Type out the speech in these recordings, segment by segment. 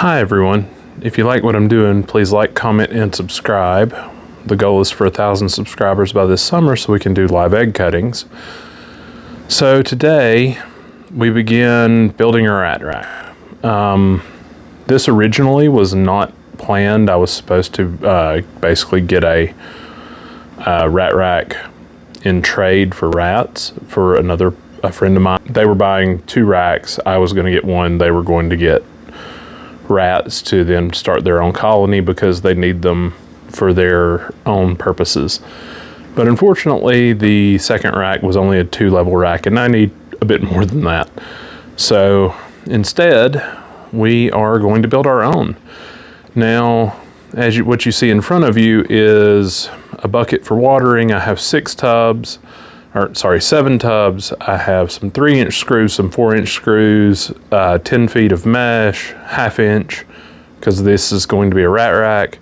Hi everyone. If you like what I'm doing, please like, comment, and subscribe. The goal is for 1,000 subscribers by this summer so we can do live egg cuttings. So today we begin building a rat rack. This originally was not planned. I was supposed to basically get a rat rack in trade for rats for a friend of mine. They were buying 2 racks. I was going to get one. They were going to get rats to then start their own colony because they need them for their own purposes. But unfortunately, the second rack was only a 2-level rack, and I need a bit more than that. So instead, we are going to build our own. Now, what you see in front of you is a bucket for watering. I have 7 tubs. I have some 3-inch screws, some 4-inch screws, 10 feet of mesh, 1/2 inch, because this is going to be a rat rack,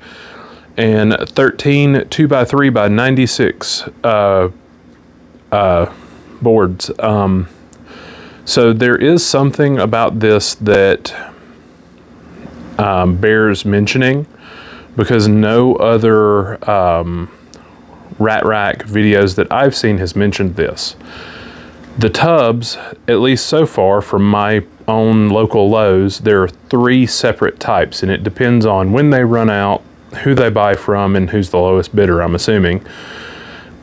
and 13 2x3 by 96 boards. So there is something about this that bears mentioning, because no other rat rack videos that I've seen has mentioned this. The tubs, at least so far from my own local Lowe's, there are 3 separate types, and it depends on when they run out, who they buy from, and who's the lowest bidder, I'm assuming.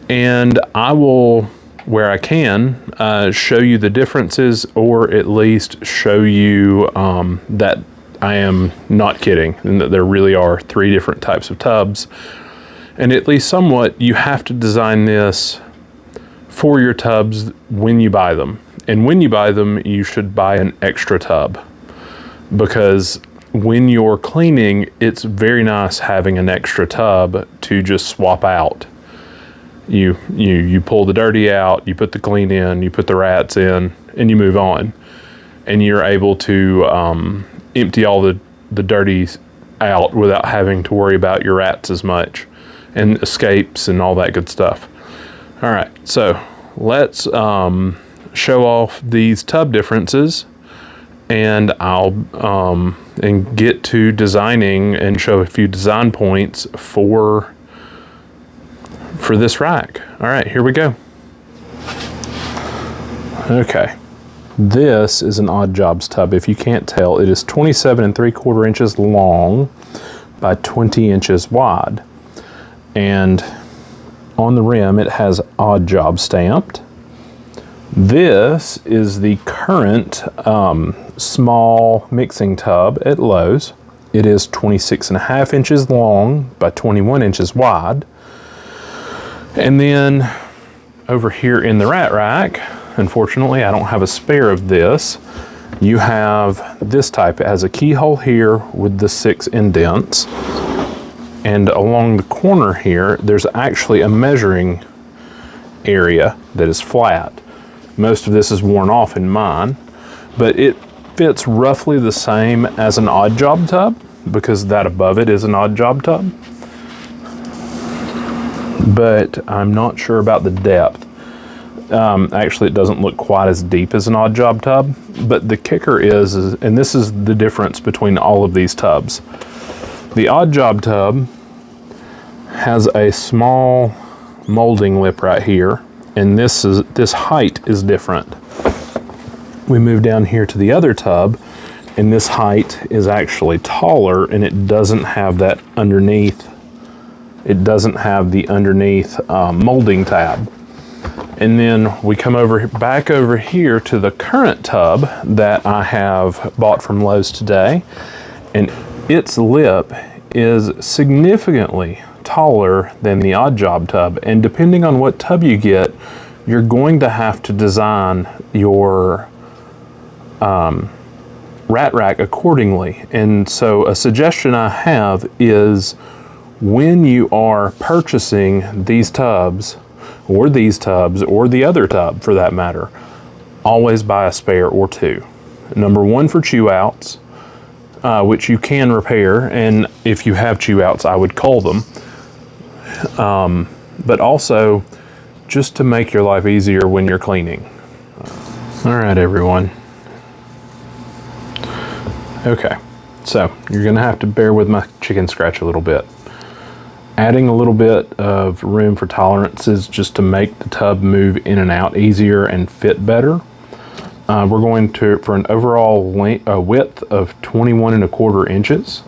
And I will, where I can, show you the differences, or at least show you that I am not kidding, and that there really are 3 different types of tubs. And at least somewhat, you have to design this for your tubs when you buy them. And when you buy them, you should buy an extra tub, because when you're cleaning, it's very nice having an extra tub to just swap out. You pull the dirty out, you put the clean in, you put the rats in, and you move on. And you're able to empty all the dirty out without having to worry about your rats as much, and escapes and all that good stuff. All right, so let's show off these tub differences, and I'll get to designing and show a few design points for this rack. All right, here we go. Okay, this is an Odd Jobs tub. If you can't tell, it is 27 3/4 inches long by 20 inches wide. And on the rim, it has Odd Job stamped. This is the current small mixing tub at Lowe's. It is 26.5 inches long by 21 inches wide. And then over here in the rat rack, unfortunately, I don't have a spare of this. You have this type. It has a keyhole here with the 6 indents. And along the corner here, there's actually a measuring area that is flat. Most of this is worn off in mine, but it fits roughly the same as an Odd Job tub, because that above it is an Odd Job tub. But I'm not sure about the depth. Actually, it doesn't look quite as deep as an Odd Job tub, but the kicker is, and this is the difference between all of these tubs. The Odd Job tub has a small molding lip right here, and this height is different. We move down here to the other tub, and this height is actually taller, and it doesn't have that underneath. It doesn't have the underneath molding tab. And then we come back over here to the current tub that I have bought from Lowe's today, and its lip is significantly taller than the Odd Job tub, and depending on what tub you get, you're going to have to design your rat rack accordingly. And so a suggestion I have is, when you are purchasing these tubs, or the other tub for that matter, always buy a spare or 2. Number 1 for chew outs, which you can repair, and if you have chew outs, I would cull them. But also just to make your life easier when you're cleaning. All right, everyone. Okay, So you're gonna have to bear with my chicken scratch a little bit. Adding a little bit of room for tolerances just to make the tub move in and out easier and fit better. We're going to, for an overall width of 21¼ inches,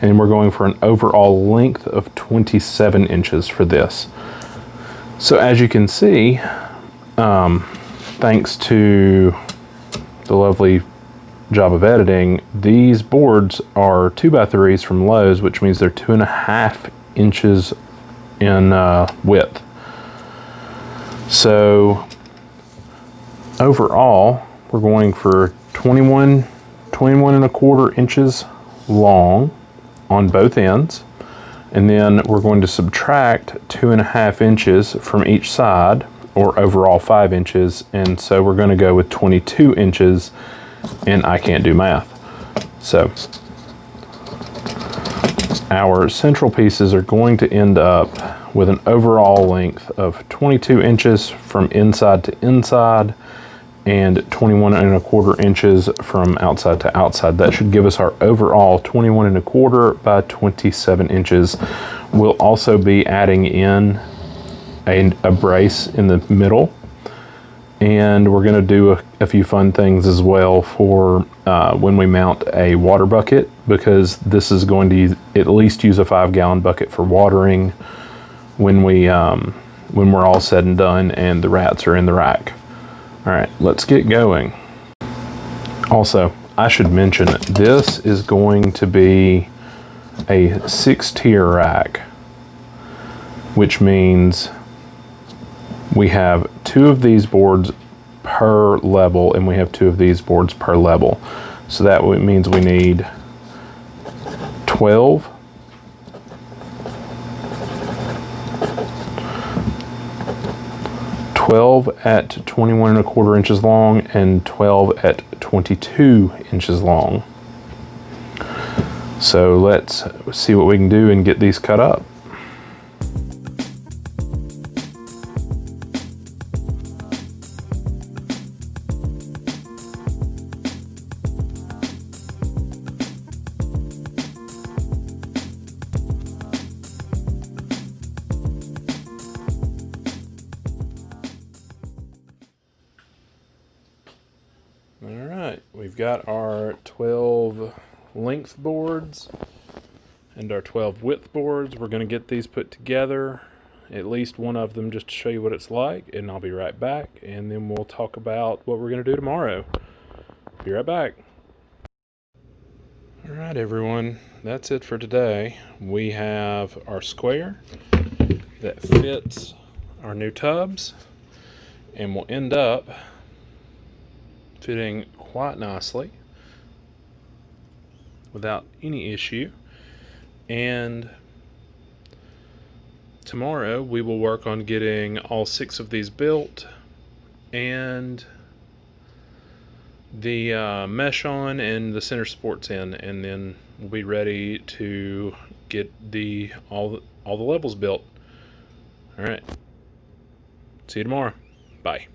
and we're going for an overall length of 27 inches for this. So as you can see, thanks to the lovely job of editing, these boards are 2x3s from Lowe's, which means they're 2½ inches in width. So overall, we're going for 21¼ inches long on both ends, and then we're going to subtract 2½ inches from each side, or overall 5 inches, and so we're going to go with 22 inches, and I can't do math. So our central pieces are going to end up with an overall length of 22 inches from inside to inside and 21¼ inches from outside to outside. That should give us our overall 21¼ by 27 inches. We'll also be adding in a brace in the middle, and we're going to do a few fun things as well for when we mount a water bucket, because this is going to at least use a 5-gallon bucket for watering when we're all said and done and the rats are in the rack. All right, let's get going. Also, I should mention this is going to be a 6-tier rack, which means we have 2 of these boards per level, and we have 2 of these boards per level. So that means we need 12 at 21¼ inches long and 12 at 22 inches long. So let's see what we can do and get these cut up. Alright, we've got our 12 length boards and our 12 width boards. We're going to get these put together, at least one of them, just to show you what it's like, and I'll be right back, and then we'll talk about what we're going to do tomorrow. Be right back. Alright everyone, that's it for today. We have our square that fits our new tubs, and will end up fitting quite nicely without any issue. And tomorrow we will work on getting all 6 of these built and the mesh on and the center supports in, and then we'll be ready to get all the levels built. All right, see you tomorrow. Bye.